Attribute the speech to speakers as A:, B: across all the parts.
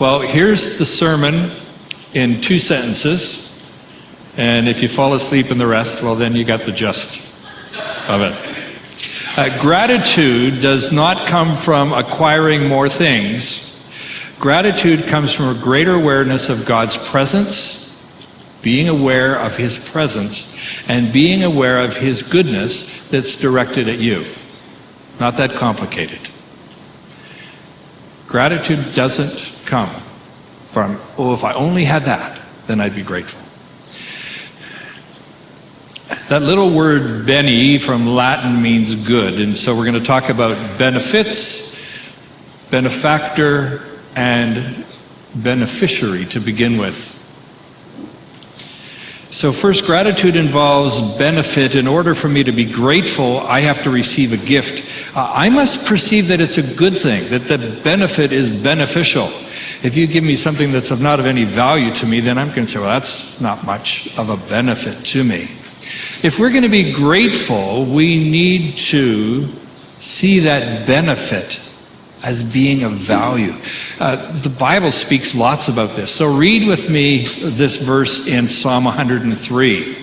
A: Well, here's the sermon in 2 sentences. And if you fall asleep in the rest, well, then you got the gist of it. Gratitude does not come from acquiring more things. Gratitude comes from a greater awareness of God's presence, being aware of His presence, and being aware of His goodness that's directed at you. Not that complicated. Gratitude doesn't come from, oh, if I only had that, then I'd be grateful. That little word bene from Latin means good, and so we're going to talk about benefits, benefactor, and beneficiary to begin with. So first, gratitude involves benefit. In order for me to be grateful, I have to receive a gift. I must perceive that it's a good thing, that the benefit is beneficial. If you give me something that's not of any value to me, then I'm going to say, well, that's not much of a benefit to me. If we're going to be grateful, we need to see that benefit as being of value. The Bible speaks lots about this. So read with me this verse in Psalm 103.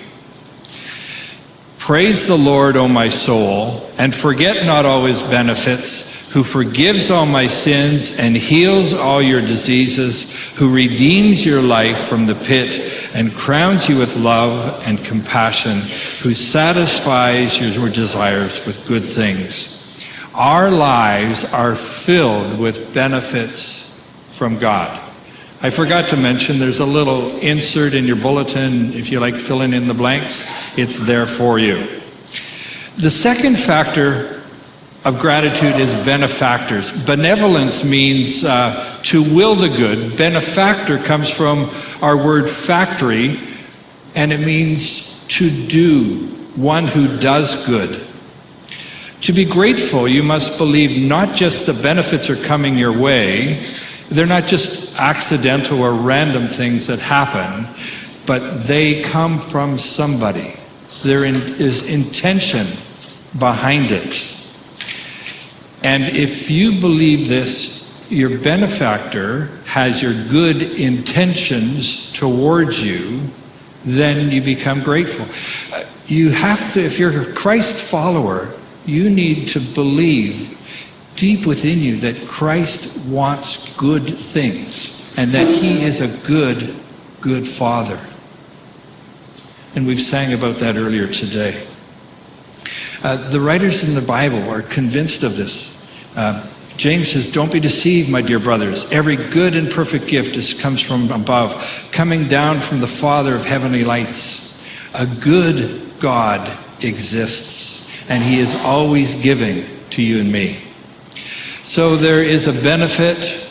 A: Praise the Lord, O my soul, and forget not all His benefits, who forgives all my sins and heals all your diseases, who redeems your life from the pit and crowns you with love and compassion, who satisfies your desires with good things. Our lives are filled with benefits from God. I forgot to mention there's a little insert in your bulletin, if you like filling in the blanks, it's there for you. The second factor of gratitude is benefactors. Benevolence means to will the good. Benefactor comes from our word factory, and it means to do, one who does good. To be grateful, you must believe not just the benefits are coming your way, they're not just accidental or random things that happen, but they come from somebody. There is intention behind it. And if you believe this, your benefactor has your good intentions towards you, then you become grateful. You have to, if you're a Christ follower, you need to believe deep within you that Christ wants good things and that He is a good, good Father. And we've sang about that earlier today. The writers in the Bible are convinced of this. James says, don't be deceived, my dear brothers. Every good and perfect gift comes from above, coming down from the Father of heavenly lights. A good God exists, and He is always giving to you and me. So there is a benefit,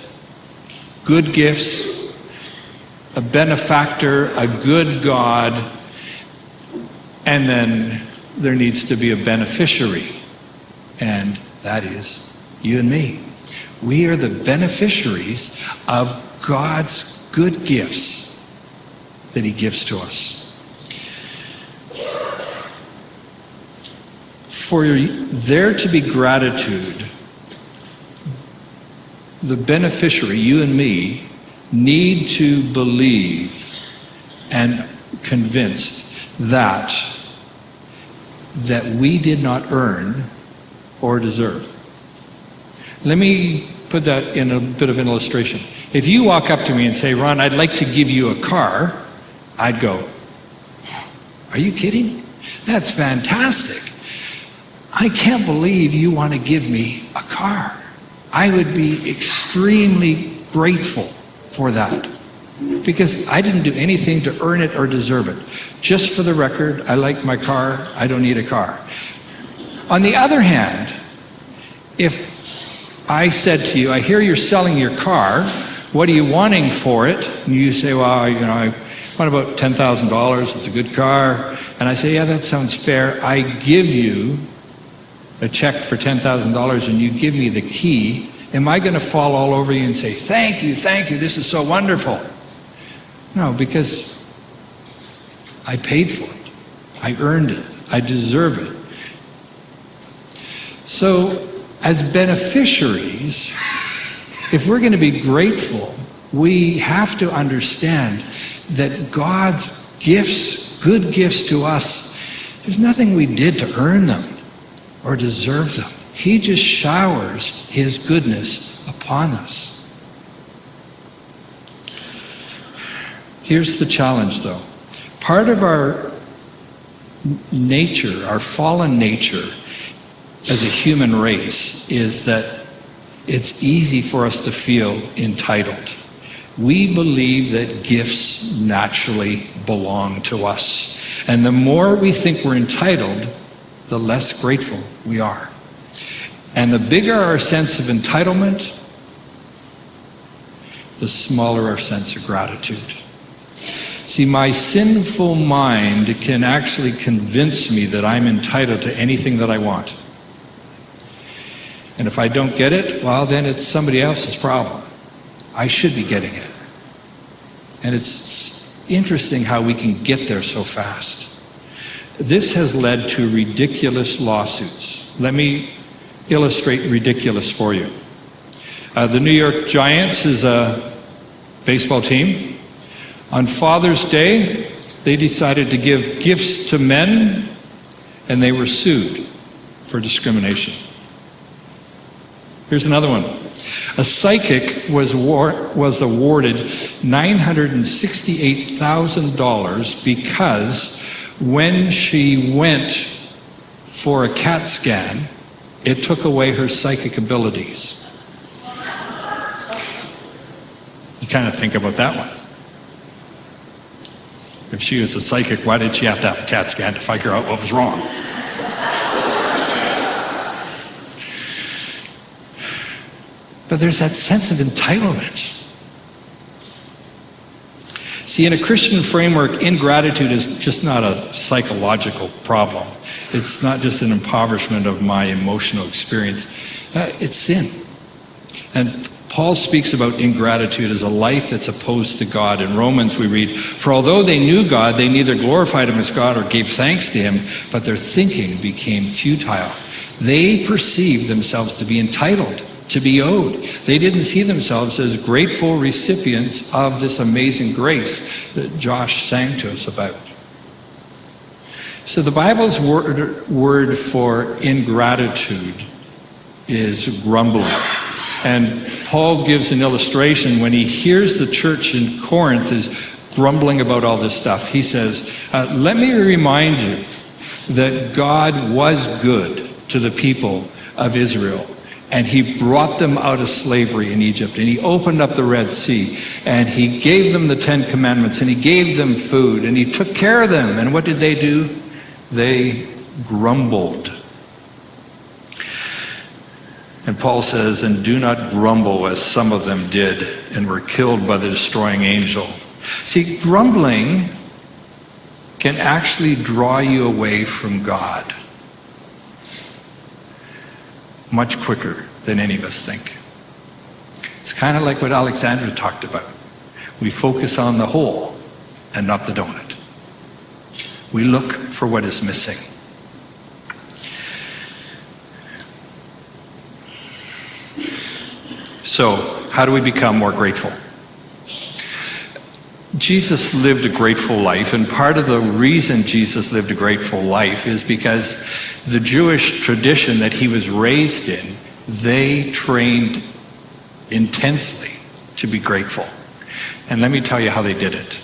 A: good gifts, a benefactor, a good God, and then there needs to be a beneficiary, and that is you and me. We are the beneficiaries of God's good gifts that He gives to us. For there to be gratitude, the beneficiary, you and me, need to believe and convinced that we did not earn or deserve. Let me put that in a bit of an illustration. If you walk up to me and say, Ron, I'd like to give you a car, I'd go, are you kidding? That's fantastic. I can't believe you want to give me a car. I would be extremely grateful for that because I didn't do anything to earn it or deserve it. Just for the record, I like my car. I don't need a car. On the other hand, if I said to you, I hear you're selling your car, what are you wanting for it? And you say, well, I want about $10,000. It's a good car. And I say, yeah, that sounds fair. I give you a check for $10,000 and you give me the key. Am I going to fall all over you and say, thank you, this is so wonderful? No, because I paid for it. I earned it. I deserve it. So, as beneficiaries, if we're going to be grateful, We have to understand that God's gifts, good gifts to us, there's nothing we did to earn them or deserve them. He just showers his goodness upon us. Here's the challenge, though. Part of our nature, our fallen nature as a human race, is that it's easy for us to feel entitled. We believe that gifts naturally belong to us. And the more we think we're entitled, the less grateful we are. And the bigger our sense of entitlement, the smaller our sense of gratitude. See, my sinful mind can actually convince me that I'm entitled to anything that I want. And if I don't get it, well, then it's somebody else's problem. I should be getting it. And it's interesting how we can get there so fast. This has led to ridiculous lawsuits. Let me illustrate ridiculous for you. The New York Giants is a baseball team. On Father's Day, they decided to give gifts to men, and they were sued for discrimination. Here's another one. A psychic was awarded $968,000 because when she went for a CAT scan, it took away her psychic abilities. You kind of think about that one. If she was a psychic, why did she have to have a CAT scan to figure out what was wrong? But there's that sense of entitlement. See, in a Christian framework, ingratitude is just not a psychological problem. It's not just an impoverishment of my emotional experience. It's sin. And Paul speaks about ingratitude as a life that's opposed to God. In Romans we read, "For although they knew God, they neither glorified him as God or gave thanks to him, but their thinking became futile." They perceived themselves to be entitled, to be owed. They didn't see themselves as grateful recipients of this amazing grace that Josh sang to us about. So the Bible's word for ingratitude is grumbling. And Paul gives an illustration when he hears the church in Corinth is grumbling about all this stuff. He says, let me remind you that God was good to the people of Israel. And he brought them out of slavery in Egypt. And he opened up the Red Sea. And he gave them the 10 Commandments. And he gave them food. And he took care of them. And what did they do? They grumbled. And Paul says, and do not grumble as some of them did and were killed by the destroying angel. See, grumbling can actually draw you away from God much quicker than any of us think. It's kind of like what Alexandra talked about. We focus on the hole and not the donut. We look for what is missing. So, how do we become more grateful? Jesus lived a grateful life, and part of the reason Jesus lived a grateful life is because the Jewish tradition that he was raised in, they trained intensely to be grateful. And let me tell you how they did it.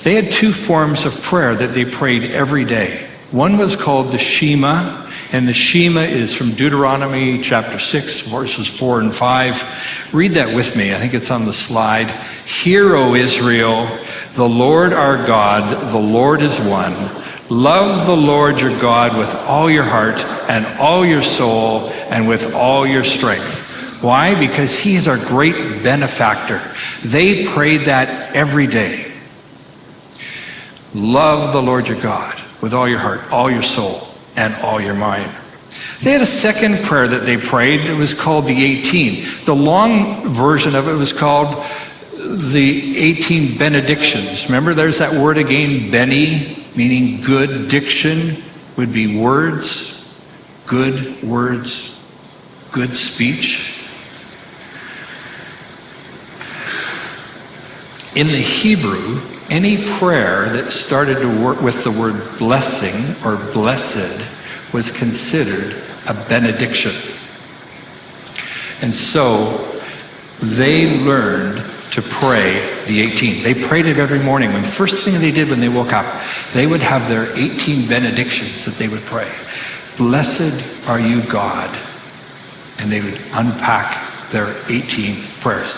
A: They had two forms of prayer that they prayed every day. One was called the Shema, and the Shema is from Deuteronomy chapter 6, verses 4 and 5. Read that with me. I think it's on the slide. Hear, O Israel, the Lord our God, the Lord is one. Love the Lord your God with all your heart and all your soul and with all your strength. Why? Because he is our great benefactor. They prayed that every day. Love the Lord your God with all your heart, all your soul, and all your mind. They had a second prayer that they prayed. It was called the 18. The long version of it was called the 18 benedictions. Remember, there's that word again, beni, meaning good. Diction would be words, good speech. In the Hebrew, any prayer that started to work with the word blessing or blessed was considered a benediction. And so they learned to pray the 18. They prayed it every morning. When the first thing they did when they woke up, they would have their 18 benedictions that they would pray. Blessed are you, God. And they would unpack their 18 prayers.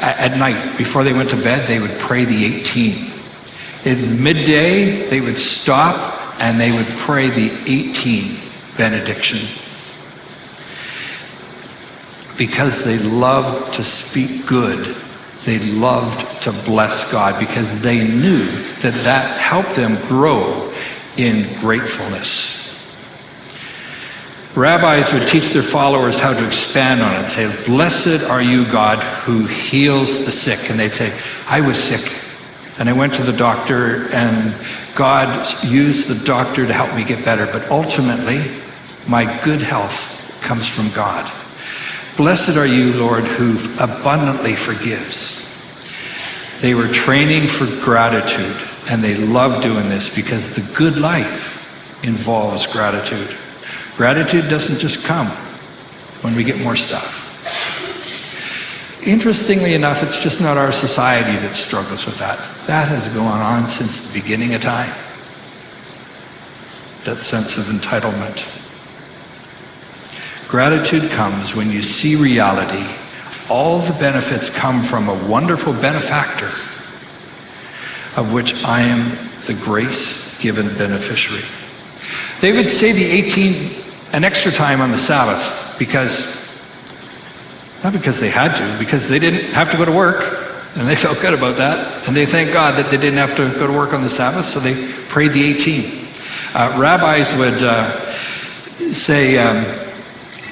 A: At night, before they went to bed, they would pray the 18. In midday, they would stop and they would pray the 18 benediction. Because they loved to speak good, they loved to bless God, because they knew that that helped them grow in gratefulness. Rabbis would teach their followers how to expand on it, say, blessed are you, God, who heals the sick. And they'd say, I was sick, and I went to the doctor, and God used the doctor to help me get better. But ultimately, my good health comes from God. Blessed are you, Lord, who abundantly forgives. They were training for gratitude, and they loved doing this because the good life involves gratitude. Gratitude doesn't just come when we get more stuff. Interestingly enough, it's just not our society that struggles with that. That has gone on since the beginning of time. That sense of entitlement. Gratitude comes when you see reality. All the benefits come from a wonderful benefactor, of which I am the grace-given beneficiary. They would say the 18 an extra time on the Sabbath not because they had to, because they didn't have to go to work, and they felt good about that, and they thank God that they didn't have to go to work on the Sabbath, so they prayed the 18. Rabbis would say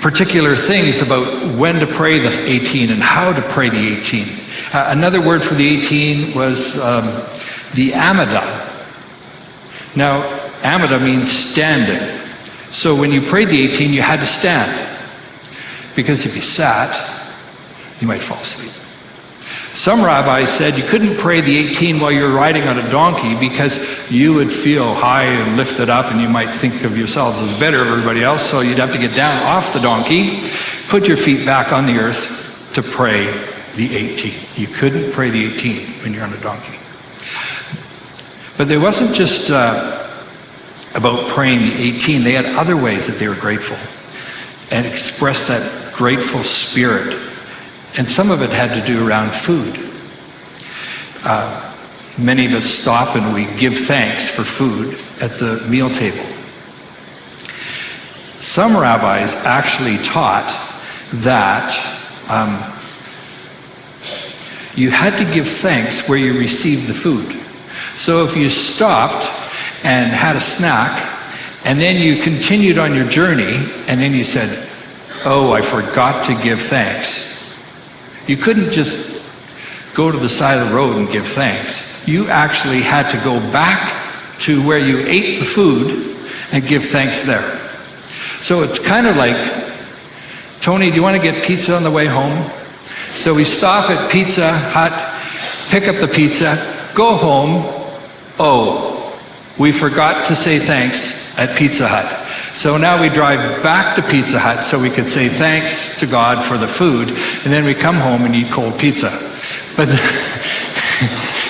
A: particular things about when to pray the 18 and how to pray the 18. Another word for the 18 was the Amida. Now, Amida means standing. So when you prayed the 18, you had to stand. Because if you sat, you might fall asleep. Some rabbis said you couldn't pray the 18 while you were riding on a donkey because you would feel high and lifted up and you might think of yourselves as better than everybody else, so you'd have to get down off the donkey, put your feet back on the earth to pray the 18. You couldn't pray the 18 when you're on a donkey. But there wasn't just about praying the 18. They had other ways that they were grateful and expressed that grateful spirit. And some of it had to do around food. Many of us stop and we give thanks for food at the meal table. Some rabbis actually taught that you had to give thanks where you received the food. So if you stopped and had a snack, and then you continued on your journey, and then you said, oh, I forgot to give thanks. You couldn't just go to the side of the road and give thanks. You actually had to go back to where you ate the food and give thanks there. So it's kind of like, Tony, do you want to get pizza on the way home? So we stop at Pizza Hut, pick up the pizza, go home. Oh, we forgot to say thanks at Pizza Hut. So now we drive back to Pizza Hut so we could say thanks to God for the food, and then we come home and eat cold pizza. But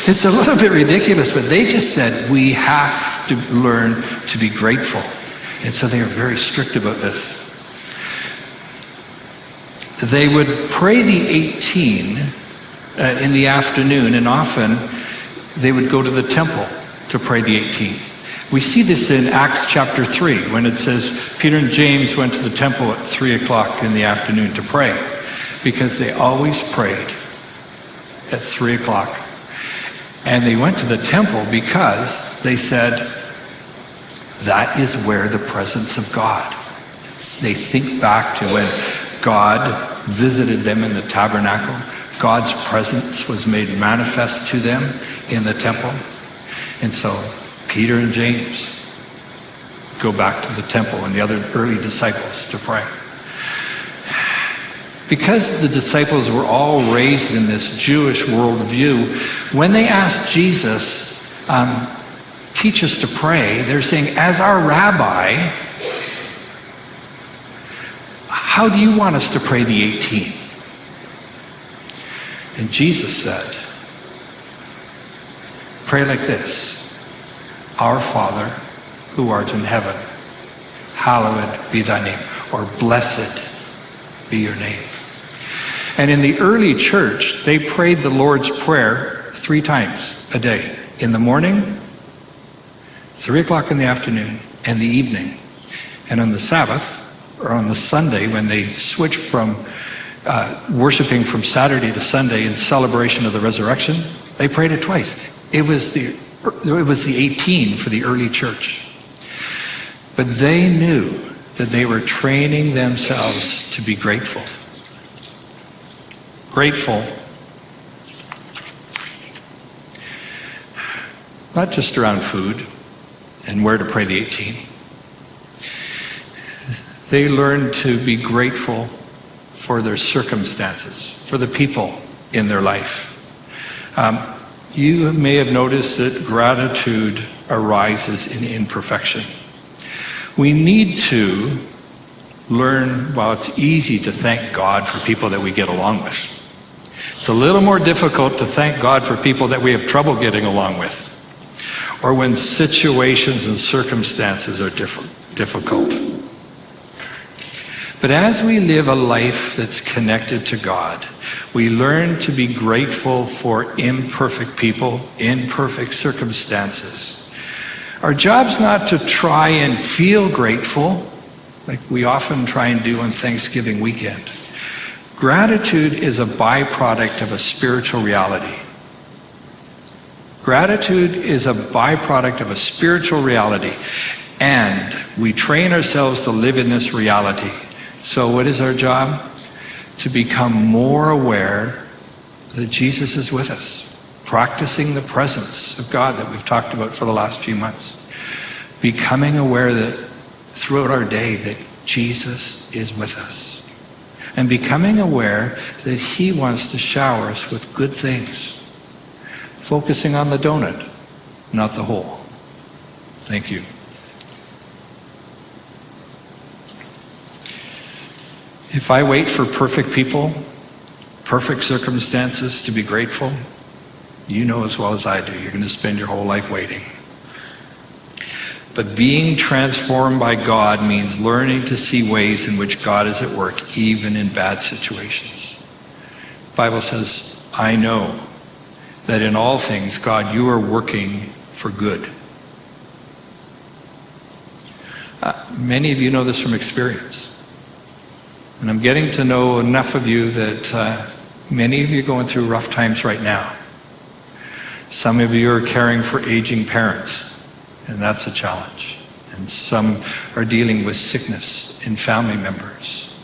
A: it's a little bit ridiculous, but they just said we have to learn to be grateful. And so they are very strict about this. They would pray the 18 in the afternoon, and often they would go to the temple to pray the 18. We see this in Acts chapter 3 when it says Peter and James went to the temple at 3 o'clock in the afternoon to pray, because they always prayed at 3 o'clock. And they went to the temple because they said that is where the presence of God. They think back to when God visited them in the tabernacle. God's presence was made manifest to them in the temple. And so Peter and James go back to the temple and the other early disciples to pray. Because the disciples were all raised in this Jewish worldview, when they asked Jesus, teach us to pray, they're saying, as our rabbi, how do you want us to pray the 18? And Jesus said, pray like this: Our Father, who art in heaven, hallowed be thy name, or blessed be your name. And in the early church, they prayed the Lord's Prayer 3 times a day: in the morning, 3 o'clock in the afternoon, and the evening. And on the Sabbath, or on the Sunday, when they switched from worshiping from Saturday to Sunday in celebration of the resurrection, they prayed it twice. It was the 18 for the early church. But they knew that they were training themselves to be grateful. Grateful, not just around food and where to pray the 18. They learned to be grateful for their circumstances, for the people in their life. You may have noticed that gratitude arises in imperfection. We need to learn, while it's easy to thank God for people that we get along with, it's a little more difficult to thank God for people that we have trouble getting along with, or when situations and circumstances are difficult. But as we live a life that's connected to God, we learn to be grateful for imperfect people, imperfect circumstances. Our job's not to try and feel grateful, like we often try and do on Thanksgiving weekend. Gratitude is a byproduct of a spiritual reality. Gratitude is a byproduct of a spiritual reality, and we train ourselves to live in this reality. So what is our job? To become more aware that Jesus is with us, practicing the presence of God that we've talked about for the last few months. Becoming aware that throughout our day that Jesus is with us. And becoming aware that he wants to shower us with good things. Focusing on the donut, not the hole. Thank you. If I wait for perfect people, perfect circumstances to be grateful, you know as well as I do, you're going to spend your whole life waiting. But being transformed by God means learning to see ways in which God is at work, even in bad situations. The Bible says, I know that in all things, God, you are working for good. Many of you know this from experience. And I'm getting to know enough of you that many of you are going through rough times right now. Some of you are caring for aging parents, and that's a challenge. And some are dealing with sickness in family members.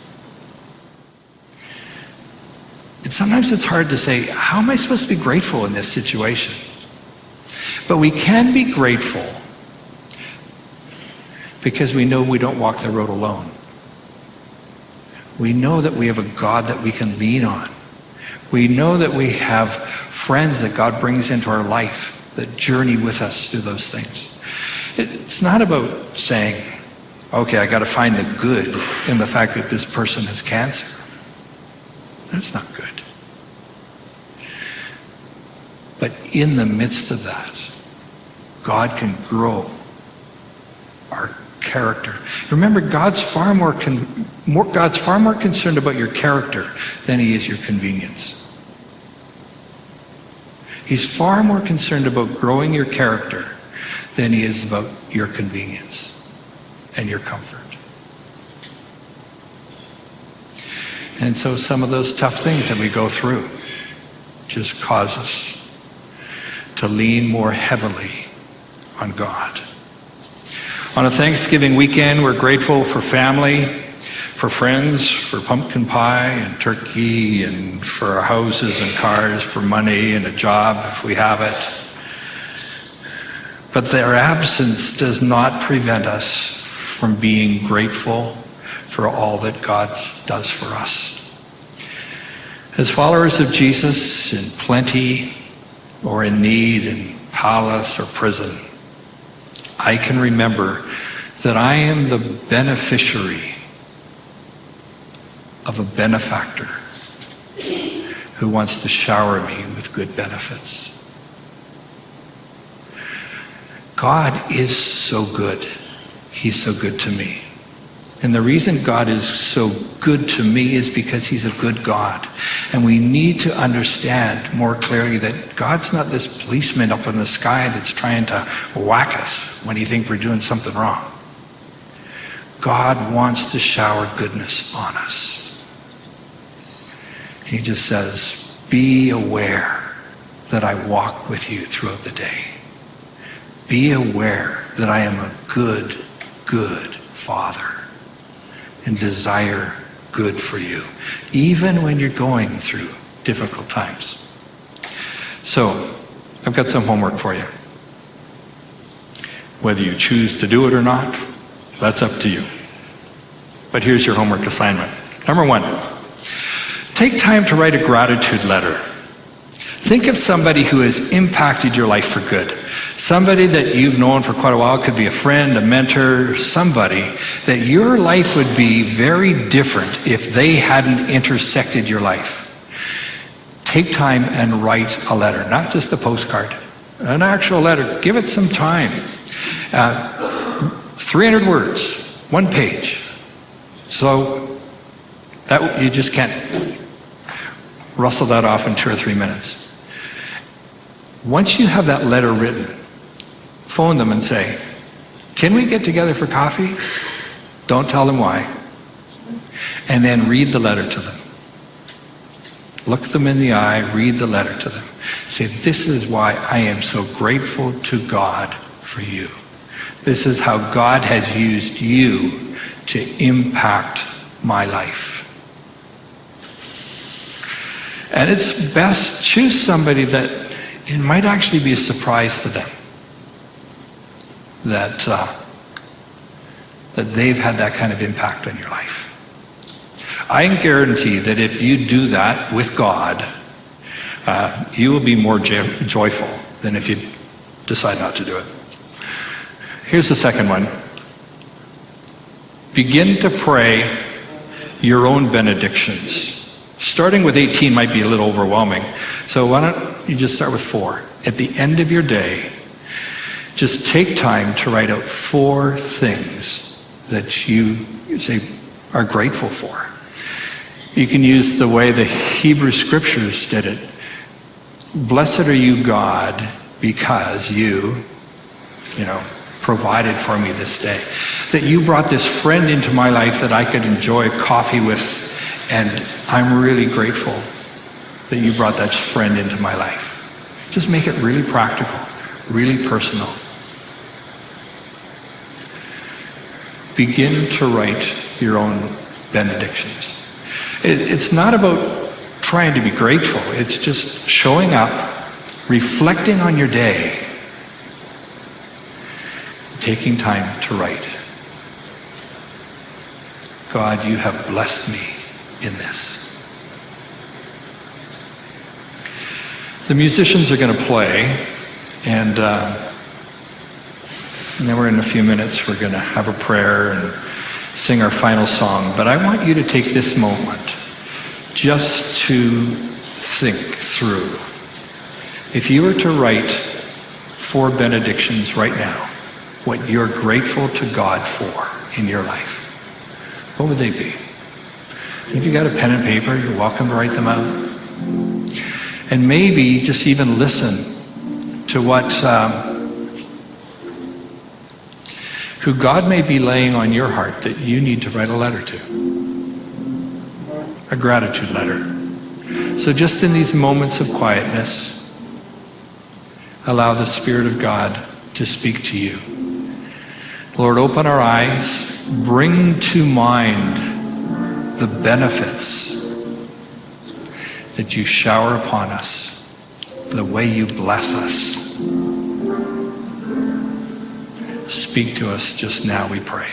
A: And sometimes it's hard to say, how am I supposed to be grateful in this situation? But we can be grateful because we know we don't walk the road alone. We know that we have a God that we can lean on. We know that we have friends that God brings into our life that journey with us through those things. It's not about saying, okay, I got to find the good in the fact that this person has cancer. That's not good. But in the midst of that, God can grow our character. Remember, God's far more concerned about your character than he is your convenience. He's far more concerned about growing your character than he is about your convenience and your comfort. And so some of those tough things that we go through just cause us to lean more heavily on God. On a Thanksgiving weekend, we're grateful for family, for friends, for pumpkin pie and turkey, and for our houses and cars, for money and a job if we have it. But their absence does not prevent us from being grateful for all that God does for us. As followers of Jesus, in plenty or in need, in palace or prison, I can remember that I am the beneficiary of a benefactor who wants to shower me with good benefits. God is so good. He's so good to me. And the reason God is so good to me is because he's a good God. And we need to understand more clearly that God's not this policeman up in the sky that's trying to whack us when he thinks we're doing something wrong. God wants to shower goodness on us. He just says, be aware that I walk with you throughout the day. Be aware that I am a good, good Father and desire good for you, even when you're going through difficult times. So, I've got some homework for you. Whether you choose to do it or not, that's up to you. But here's your homework assignment. Number 1, take time to write a gratitude letter. Think of somebody who has impacted your life for good. Somebody that you've known for quite a while. It could be a friend, a mentor, somebody that your life would be very different if they hadn't intersected your life. Take time and write a letter, not just a postcard, an actual letter. Give it some time. 300 words, 1 page. So that you just can't rustle that off in 2 or 3 minutes. Once you have that letter written, phone them and say, can we get together for coffee? Don't tell them why. And then read the letter to them. Look them in the eye, read the letter to them. Say, this is why I am so grateful to God for you. This is how God has used you to impact my life. And it's best, choose somebody that it might actually be a surprise to them that they've had that kind of impact on your life. I can guarantee that if you do that with God, you will be more joyful than if you decide not to do it. Here's the second one. Begin to pray your own benedictions. Starting with 18 might be a little overwhelming. So why don't you just start with 4? At the end of your day, just take time to write out 4 things that you say are grateful for. You can use the way the Hebrew scriptures did it. Blessed are you, God, because you provided for me this day. That you brought this friend into my life that I could enjoy coffee with, and I'm really grateful that you brought that friend into my life. Just make it really practical, really personal. Begin to write your own benedictions. It's not about trying to be grateful. It's just showing up, reflecting on your day, taking time to write. God, you have blessed me in this. The musicians are going to play, and then we're in a few minutes, we're going to have a prayer and sing our final song. But I want you to take this moment just to think through. If you were to write 4 benedictions right now, what you're grateful to God for in your life, what would they be? If you got a pen and paper, you're welcome to write them out. And maybe just even listen to what who God may be laying on your heart that you need to write a letter to. A gratitude letter. So just in these moments of quietness, allow the Spirit of God to speak to you. Lord, open our eyes, bring to mind the benefits that you shower upon us, the way you bless us. Speak to us just now, we pray.